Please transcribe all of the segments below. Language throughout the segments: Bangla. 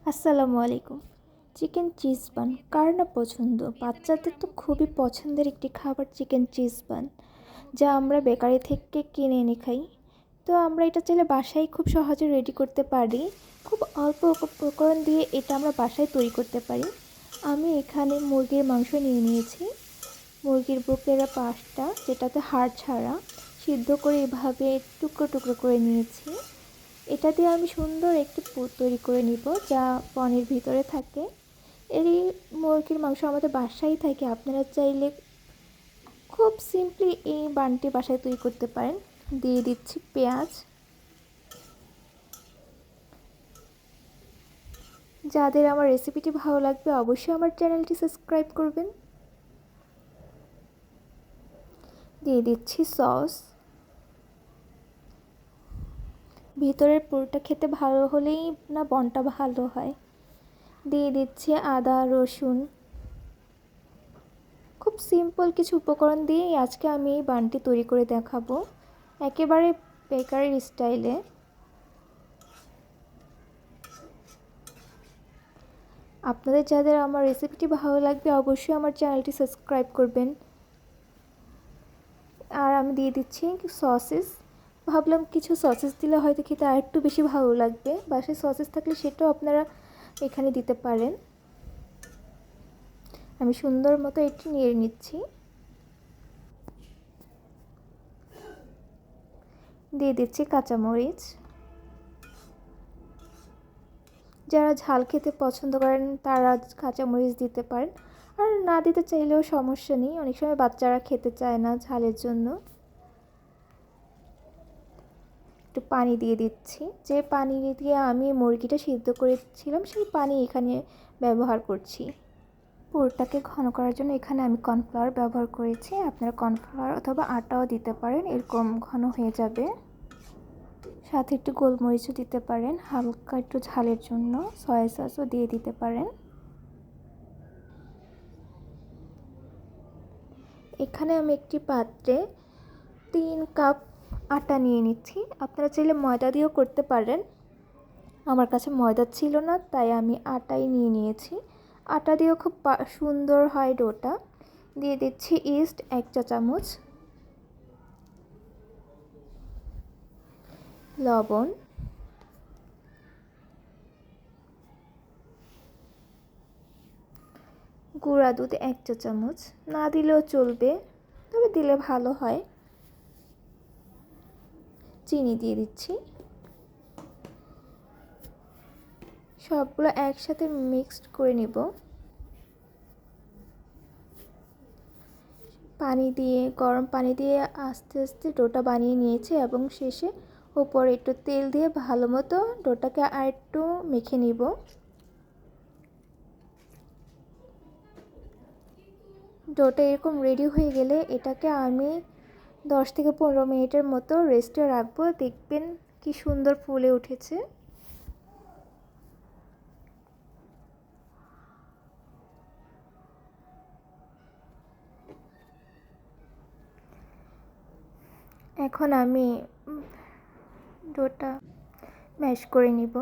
আসসালামু আলাইকুম। চিকেন চিজ বান কার না পছন্দ? বাচ্চাদের তো খুবই পছন্দের একটি খাবার চিকেন চিজ বান, যা আমরা বেকারি থেকে কিনে এনে খাই। তো আমরা এটা চাইলে বাসায় খুব সহজে রেডি করতে পারি। খুব অল্প উপকরণ দিয়ে এটা আমরা বাসায় তৈরি করতে পারি। আমি এখানে মুরগির মাংস নিয়ে নিয়েছি। মুরগির বুকের পাশটা, যেটাতে হাড় ছাড়া, সিদ্ধ করে এভাবে টুকরো টুকরো করে নিয়েছি। এটা দিয়ে আমি সুন্দর একটি পুর তৈরি করে নিব, যা পনির ভিতরে থাকে। এই মুরগির মাংস আমাদের বাসায় থাকে, আপনারা চাইলে খুব সিম্পলি এই বানটি বাসায় তৈরি করতে পারেন। দিয়ে দিচ্ছি পেঁয়াজ। যাদের আমার রেসিপিটি ভালো লাগবে অবশ্যই আমার চ্যানেলটি সাবস্ক্রাইব করবেন। দিয়ে দিচ্ছি সস। ভিতরের পুরটা খেতে ভালো হলেই না বনটা ভালো হয়। দিয়ে দিচ্ছি আদা রসুন। খুব সিম্পল কিছু উপকরণ দিয়েই আজকে আমি এই বানটি তৈরি করে দেখাবো, একেবারে বেকারির স্টাইলে। আপনাদের যাদের আমার রেসিপিটি ভালো লাগবে অবশ্যই আমার চ্যানেলটি সাবস্ক্রাইব করবেন। আর আমি দিয়ে দিচ্ছি সসেস। ভাবলাম কিছু সসেস দিলে হয়তো খেতে আর একটু বেশি ভালো লাগবে। বাসায় সসেস থাকলে সেটাও আপনারা এখানে দিতে পারেন। আমি সুন্দর মতো এটি নিয়ে নিচ্ছি। দিয়ে দিচ্ছি কাঁচামরিচ। যারা ঝাল খেতে পছন্দ করেন তারা কাঁচামরিচ দিতে পারেন, আর না দিতে চাইলেও সমস্যা নেই। অনেক সময় বাচ্চারা খেতে চায় না ঝালের জন্য। একটু পানি দিয়ে দিচ্ছি। যে পানি দিয়ে আমি মুরগিটা সিদ্ধ করেছিলাম সেই পানি এখানে ব্যবহার করছি। পুরটাকে ঘন করার জন্য এখানে আমি কর্নফ্লাওয়ার ব্যবহার করেছি। আপনারা কর্নফ্লাওয়ার অথবা আটাও দিতে পারেন, এরকম ঘন হয়ে যাবে। সাথে একটু গোলমরিচও দিতে পারেন, হালকা একটু ঝালের জন্য সয়া সসও দিয়ে দিতে পারেন। এখানে আমি একটি পাত্রে 3 কাপ আটা নিয়ে নিচ্ছি। আপনারা চাইলে ময়দা দিয়েও করতে পারেন। আমার কাছে ময়দা ছিল না, তাই আমি আটাই নিয়ে নিয়েছি। আটা দিয়েও খুব সুন্দর হয় ডোটা। দিয়ে দিচ্ছি ইস্ট 1 চা চামচ, লবণ, গুঁড়া দুধ 1 চা চামচ। না দিলেও চলবে, তবে দিলে ভালো হয়। চিনি দিয়ে দিচ্ছি। সবগুলো একসাথে মিক্সড করে নিব। গরম পানি দিয়ে আস্তে আস্তে ডোটা বানিয়ে নিয়েছি এবং শেষে উপরে একটু তেল দিয়ে ভালো মতো ডোটাকে আর একটু মেখে নিব। ডোটা এরকম রেডি হয়ে গেলে এটাকে আমি 10 থেকে 15 মিনিটের মতো রেস্টে রাখবো। দেখবেন কি সুন্দর ফুলে উঠেছে। এখন আমি ডোটা ম্যাশ করে নিব।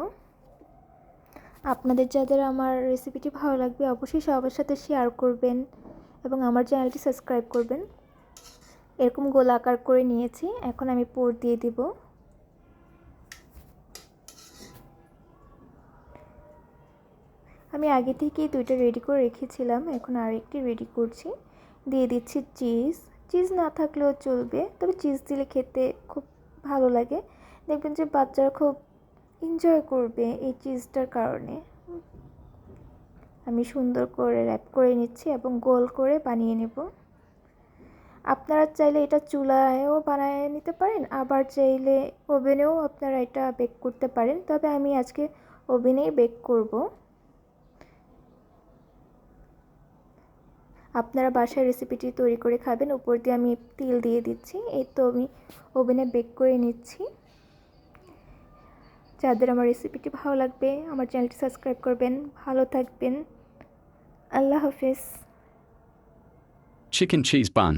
আপনাদের যাদের আমার রেসিপিটি ভালো লাগবে অবশ্যই সবার সাথে শেয়ার করবেন এবং আমার চ্যানেলটি সাবস্ক্রাইব করবেন। এরকম গোলাকার করে নিয়েছি, এখন আমি পুর দিয়ে দিব। আমি আগে থেকেই 2টা রেডি করে রেখেছিলাম, এখন আরেকটি রেডি করছি। দিয়ে দিচ্ছি চিজ। চিজ না থাকলেও চলবে, তবে চিজ দিলে খেতে খুব ভালো লাগে। দেখবেন যে বাচ্চারা খুব এনজয় করবে এই চিজটার কারণে। আমি সুন্দর করে র্যাপ করে নিচ্ছি এবং গোল করে বানিয়ে নেব। আপনারা চাইলে এটা চুলায়ও বানিয়ে নিতে পারেন, আবার চাইলে ওভেনেও আপনারা এটা বেক করতে পারেন। তবে আমি আজকে ওভেনেই বেক করব। আপনারা বাসায় রেসিপিটি তৈরি করে খাবেন। উপর দিয়ে আমি তিল দিয়ে দিচ্ছি। এই তো আমি ওভেনে বেক করে নিচ্ছি। যাদের আমার রেসিপিটি ভালো লাগবে আমার চ্যানেলটি সাবস্ক্রাইব করবেন। ভালো থাকবেন। আল্লাহ হাফেজ। Chicken cheese bun.